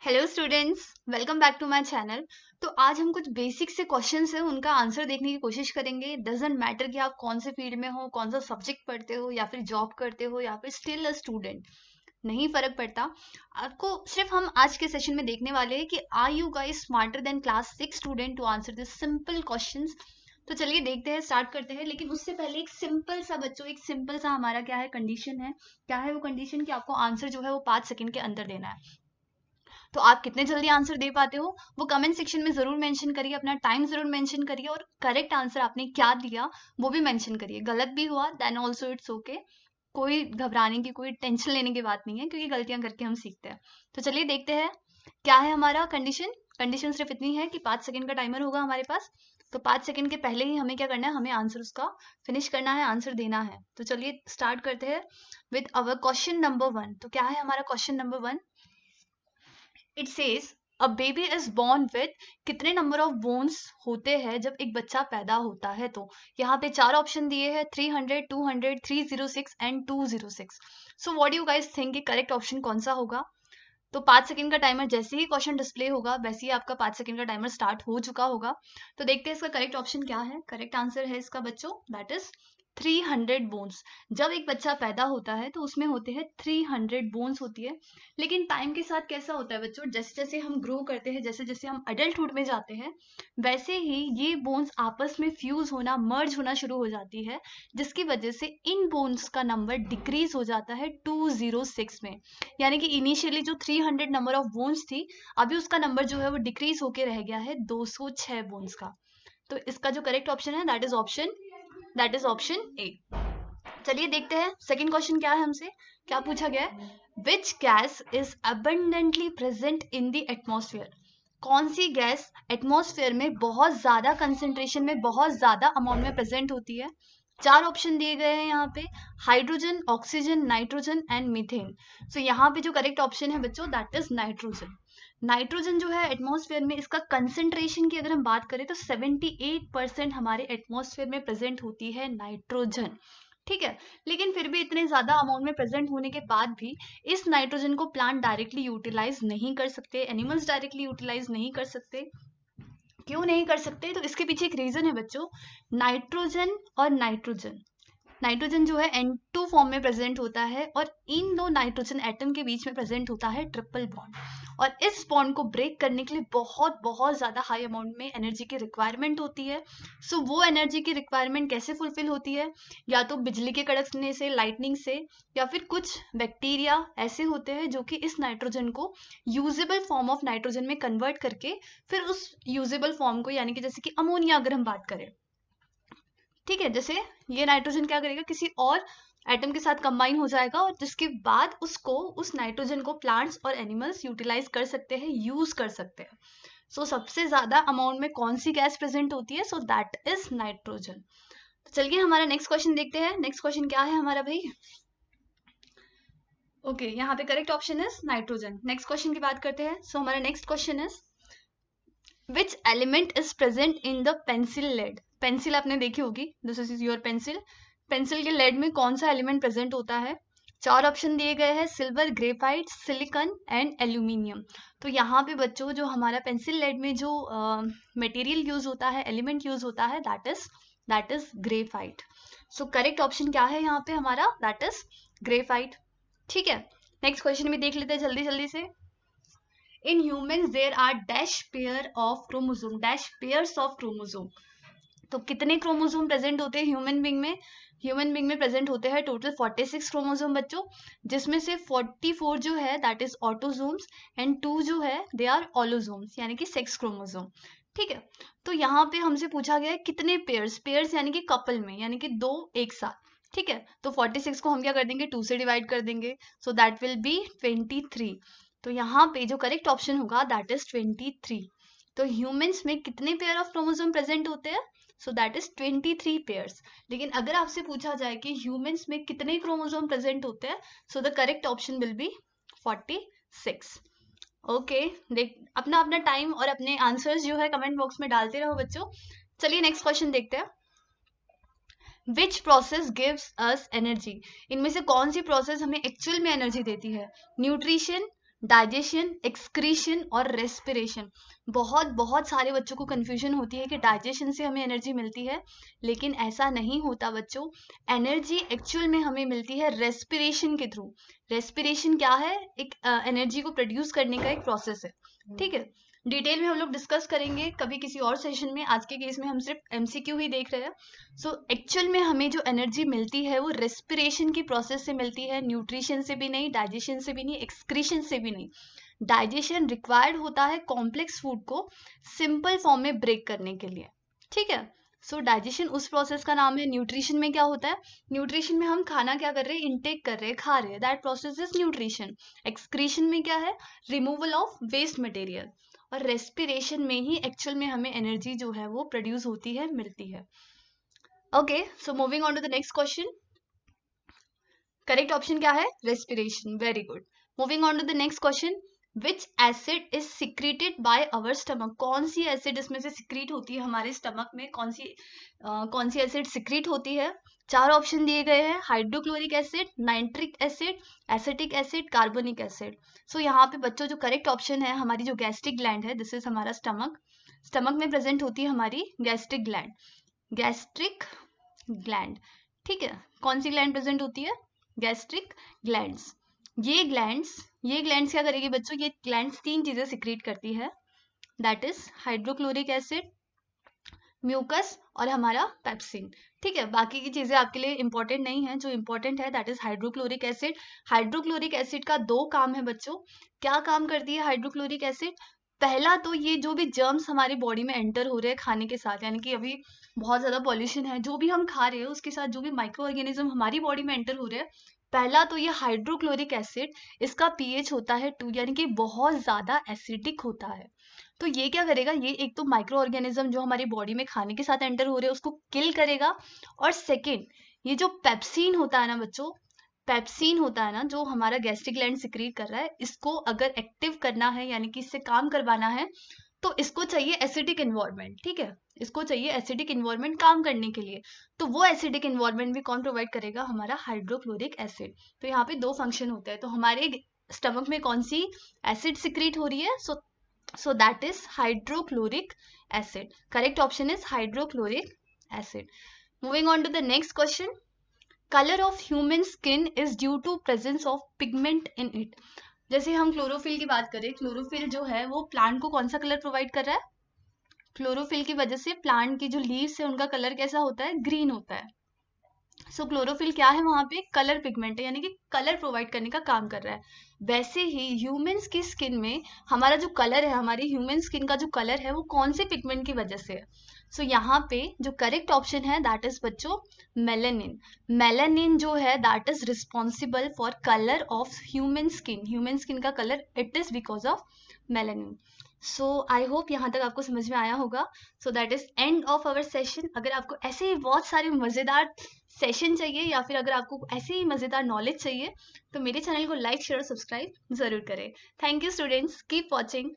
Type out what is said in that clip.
Hello students, welcome back to my channel. तो आज हम कुछ बेसिक से क्वेश्चंस हैं उनका आंसर देखने की कोशिश करेंगे। डजंट मैटर कि आप कौन से फील्ड में हो, कौन सा सब्जेक्ट पढ़ते हो, या फिर जॉब करते हो, या फिर स्टिल अ स्टूडेंट, नहीं फर्क पड़ता। आपको सिर्फ हम आज के सेशन में देखने वाले हैं कि are you guys smarter than class 6 student to answer this simple questions. तो चलिए देखते हैं, स्टार्ट करते हैं। लेकिन उससे पहले एक सिंपल सा बच्चों, एक सिंपल सा हमारा क्या है, कंडीशन है। क्या है वो कंडीशन? कि आपको आंसर जो है वो 5 सेकंड के अंदर देना है। तो आप कितने जल्दी आंसर दे पाते हो वो कमेंट सेक्शन में जरूर मेंशन करिए, अपना टाइम जरूर मेंशन करिए, और करेक्ट आंसर आपने क्या दिया वो भी मेंशन करिए। गलत भी हुआ देन ऑल्सो इट्स ओके, कोई घबराने की, कोई टेंशन लेने की बात नहीं है, क्योंकि गलतियां करके हम सीखते हैं। तो चलिए देखते हैं क्या है हमारा कंडीशन। कंडीशन सिर्फ इतनी है कि 5 सेकंड का टाइमर होगा हमारे पास। तो 5 सेकंड के पहले ही हमें क्या करना है, हमें आंसर उसका फिनिश करना है, आंसर देना है। तो चलिए स्टार्ट करते हैं विद अवर क्वेश्चन नंबर 1। तो क्या है हमारा question number 1? It says a baby is born with, कितने नंबर ऑफ बोन्स होते हैं जब एक बच्चा पैदा होता है? तो यहाँ पे 4 ऑप्शन दिए हैं, 300, 200, 306 and 206। So what do you guys think कि करेक्ट ऑप्शन कौन सा होगा? तो 5 सेकंड का टाइमर जैसे ही क्वेश्चन डिस्प्ले होगा वैसे ही आपका 5 सेकंड का टाइमर स्टार्ट हो चुका होगा। तो देखते हैं इसका करेक्ट ऑप्शन क्या है। करेक्ट आंसर है इसका बच्चों, दैट इज 300 बोन्स। जब एक बच्चा पैदा होता है तो उसमें होते हैं 300 बोन्स होती है। लेकिन टाइम के साथ कैसा होता है बच्चों, जैसे जैसे हम ग्रो करते हैं, जैसे जैसे हम अडल्टहुड में जाते हैं, वैसे ही ये बोन्स आपस में फ्यूज होना, मर्ज होना शुरू हो जाती है, जिसकी वजह से इन बोन्स का नंबर डिक्रीज हो जाता है 206 में। यानी कि इनिशियली जो 300 नंबर ऑफ बोन्स थी, अभी उसका नंबर जो है वो डिक्रीज होके रह गया है 206 बोन्स का। तो इसका जो करेक्ट ऑप्शन है दैट इज ऑप्शन ए। चलिए देखते हैं सेकंड क्वेश्चन क्या है हमसे। क्या पूछा गया है? Which gas is abundantly present in the atmosphere? कौन सी गैस एटमॉस्फेयर में बहुत ज्यादा कंसेंट्रेशन में, बहुत ज्यादा अमाउंट में प्रेजेंट होती है? 4 ऑप्शन दिए गए हैं यहाँ पे, hydrogen, oxygen, nitrogen and methane. So यहाँ पे जो करेक्ट ऑप्शन है बच्चों, दैट इज नाइट्रोजन। नाइट्रोजन जो है एटमॉस्फेयर में, इसका कंसेंट्रेशन की अगर हम बात करें तो 78% हमारे एटमॉस्फेयर में प्रेजेंट होती है नाइट्रोजन। ठीक है। लेकिन फिर भी इतने ज्यादा अमाउंट में प्रेजेंट होने के बाद भी इस नाइट्रोजन को प्लांट डायरेक्टली यूटिलाइज नहीं कर सकते, एनिमल्स डायरेक्टली यूटिलाइज नहीं कर सकते। क्यों नहीं कर सकते? तो इसके पीछे एक रीजन है बच्चों। नाइट्रोजन और नाइट्रोजन, नाइट्रोजन जो है N2 फॉर्म में प्रेजेंट होता है, और इन दो नाइट्रोजन एटम के बीच में प्रेजेंट होता है ट्रिपल बॉन्ड। और इस बॉन्ड को ब्रेक करने के लिए बहुत बहुत ज्यादा हाई अमाउंट में एनर्जी की रिक्वायरमेंट होती है। सो वो एनर्जी की रिक्वायरमेंट कैसे फुलफिल होती है? या तो बिजली के कड़कने से, लाइटनिंग से, या फिर कुछ बैक्टीरिया ऐसे होते हैं जो कि इस नाइट्रोजन को यूजेबल फॉर्म ऑफ नाइट्रोजन में कन्वर्ट करके फिर उस यूजेबल फॉर्म को, यानी कि जैसे कि अमोनिया अगर हम बात करें, ठीक है, जैसे ये नाइट्रोजन क्या करेगा, किसी और एटम के साथ कंबाइन हो जाएगा, और जिसके बाद उसको, उस नाइट्रोजन को प्लांट्स और एनिमल्स यूटिलाइज कर सकते हैं, यूज कर सकते हैं। सो सबसे ज्यादा अमाउंट में कौन सी गैस प्रेजेंट होती है? सो दैट इज नाइट्रोजन। तो चलिए हमारा नेक्स्ट क्वेश्चन देखते हैं। नेक्स्ट क्वेश्चन क्या है हमारा भाई? ओके, यहाँ पे correct option is nitrogen. Next question की बात करते हैं। सो हमारा next question is which element is present in the pencil lead? Pencil आपने देखी होगी, this is your pencil. Pencil के लेड में कौन सा एलिमेंट प्रेजेंट होता है? 4 ऑप्शन दिए गए हैं, silver, graphite, silicon and aluminium. तो यहाँ पे बच्चों जो हमारा पेंसिल लेड में जो मटेरियल यूज होता है, एलिमेंट यूज होता है, that is graphite. So correct option क्या है यहाँ पे हमारा? That is graphite. ठीक है, नेक्स्ट क्वेश्चन भी देख लेते हैं जल्दी जल्दी से। In humans there are dash pair of chromosome, dash pairs of chromosome. तो कितने क्रोमोसोम प्रेजेंट होते हैं ह्यूमन बींग में? ह्यूमन बींग में प्रेजेंट होते हैं टोटल 46 क्रोमोसोम बच्चों, जिसमें से 44 जो है दैट इज ऑटोसोम्स, एंड 2 जो है दे आर ऑलोसोम्स, यानी कि सेक्स क्रोमोसोम। ठीक है। तो यहाँ पे हमसे पूछा गया है कितने पेयर्स, पेयर्स यानी कि कपल में, यानी कि 2 एक साथ। ठीक है, तो 46 को हम क्या कर देंगे, 2 से डिवाइड कर देंगे, सो दैट विल बी 23। तो यहाँ पे जो करेक्ट ऑप्शन होगा दैट इज 23। तो ह्यूमंस में कितने पेयर ऑफ क्रोमोसोम प्रेजेंट होते हैं? सो दैट इज 23 पेयर्स। लेकिन अगर आपसे पूछा जाए कि ह्यूमंस में कितने क्रोमोसोम प्रेजेंट होते हैं, so the correct option will be 46। Okay, देख अपना अपना टाइम और अपने आंसर्स जो है कमेंट बॉक्स में डालते रहो बच्चों। चलिए नेक्स्ट क्वेश्चन देखते हैं। Which process gives us energy? इनमें से कौन सी प्रोसेस हमें एक्चुअल में एनर्जी देती है? न्यूट्रिशन, डाइजेशन, एक्सक्रीशन और रेस्पिरेशन। बहुत बहुत सारे बच्चों को कंफ्यूजन होती है कि डाइजेशन से हमें एनर्जी मिलती है, लेकिन ऐसा नहीं होता बच्चों। एनर्जी एक्चुअल में हमें मिलती है रेस्पिरेशन के थ्रू। रेस्पिरेशन क्या है? एक एनर्जी को प्रोड्यूस करने का एक प्रोसेस है, ठीक है। डिटेल में हम लोग डिस्कस करेंगे कभी किसी और सेशन में। आज के केस में हम सिर्फ एमसीक्यू ही देख रहे हैं। सो एक्चुअल में हमें जो एनर्जी मिलती है वो रेस्पिरेशन की प्रोसेस से मिलती है, न्यूट्रिशन से भी नहीं, डाइजेशन से भी नहीं, एक्सक्रीशन से भी नहीं। डाइजेशन रिक्वायर्ड होता है कॉम्प्लेक्स फूड को सिंपल फॉर्म में ब्रेक करने के लिए, ठीक है। सो डाइजेशन उस प्रोसेस का नाम है। न्यूट्रिशन में क्या होता है? न्यूट्रिशन में हम खाना क्या कर रहे हैं? इनटेक कर रहे हैं, खा रहे हैं, that process is nutrition. Excretion में क्या है? Removal of waste material. और रेस्पिरेशन में ही एक्चुअल में हमें एनर्जी जो है वो प्रोड्यूस होती है, मिलती है। Okay, so moving on to the next question. Correct option क्या है? Respiration. Very good. Moving on to the next question. Which acid is secreted by our stomach? कौन सी एसिड इसमें से सिक्रीट होती है हमारे स्टमक में? कौन सी एसिड सिक्रीट होती है? चार ऑप्शन दिए गए हैं, hydrochloric acid, nitric acid, acetic acid, carbonic acid. So यहाँ पे बच्चों जो करेक्ट ऑप्शन है, हमारी जो गैस्ट्रिक ग्लैंड है, दिस इज हमारा स्टमक। स्टमक में प्रेजेंट होती है हमारी गैस्ट्रिक ग्लैंड। गैस्ट्रिक ग्लैंड, ठीक है। कौन सी ग्लैंड प्रेजेंट होती है? Gastric glands. ये ग्लैंड्स क्या करेगी बच्चों? ये ग्लैंड्स तीन चीजें सिक्रीट करती है, that is hydrochloric acid, mucus और हमारा पेप्सिन, ठीक है। बाकी की चीजें आपके लिए इंपॉर्टेंट नहीं है। जो इंपॉर्टेंट है that is hydrochloric acid. Hydrochloric acid का दो काम है बच्चों। क्या काम करती है हाइड्रोक्लोरिक एसिड? पहला तो ये जो भी जर्म्स हमारी बॉडी में एंटर हो रहे हैं खाने के साथ, यानी कि अभी बहुत ज्यादा पॉल्यूशन है, जो भी हम खा रहे हैं उसके साथ जो भी माइक्रो ऑर्गेनिज्म हमारी बॉडी में एंटर हो रहे हैं, पहला तो ये हाइड्रोक्लोरिक एसिड, इसका पीएच होता है 2, यानी कि बहुत ज्यादा एसिडिक होता है। तो ये क्या करेगा? ये एक तो माइक्रो ऑर्गेनिज्म जो हमारी बॉडी में खाने के साथ एंटर हो रहे हैं उसको किल करेगा। और सेकेंड, ये जो पेप्सिन होता है ना बच्चों, पेप्सिन होता है ना जो हमारा गैस्ट्रिक ग्लैंड सिक्रीट कर रहा है, इसको अगर एक्टिव करना है यानी कि इससे काम करवाना है, तो इसको चाहिए एसिडिक एनवायरनमेंट, ठीक है। इसको चाहिए एसिडिक एनवायरनमेंट काम करने के लिए। तो वो एसिडिक एनवायरनमेंट भी कौन प्रोवाइड करेगा? हमारा हाइड्रोक्लोरिक एसिड। तो यहाँ पे दो फंक्शन होते हैं। तो हमारे स्टमक में कौन सी एसिड सिक्रीट हो रही है? So that is hydrochloric acid. Correct option is hydrochloric acid. Moving on to the next question. Color of human skin is due to presence of pigment in it. जैसे हम chlorophyll की बात करें, chlorophyll जो है वो प्लांट को कौन सा कलर प्रोवाइड कर रहा है? क्लोरोफिल की वजह से प्लांट की जो लीव्स है उनका कलर कैसा होता है? ग्रीन होता है। सो क्लोरोफिल क्या है? वहां पे कलर पिगमेंट है, यानी कि कलर प्रोवाइड करने का काम कर रहा है। वैसे ही ह्यूमंस की स्किन में हमारा जो कलर है, हमारी ह्यूमन स्किन का जो कलर है वो कौन से पिगमेंट की वजह से है? सो यहाँ पे जो करेक्ट ऑप्शन है दैट इज बच्चों मेलानिन। मेलानिन जो है that is responsible for colour of human skin. Human skin का colour it is because of melanin. So I hope यहाँ तक आपको समझ में आया होगा। So that is end of our session. अगर आपको ऐसे ही बहुत सारे मजेदार सेशन चाहिए या फिर अगर आपको ऐसे ही मजेदार नॉलेज चाहिए तो मेरे चैनल को लाइक शेयर और सब्सक्राइब जरूर करें। Thank you students, keep watching.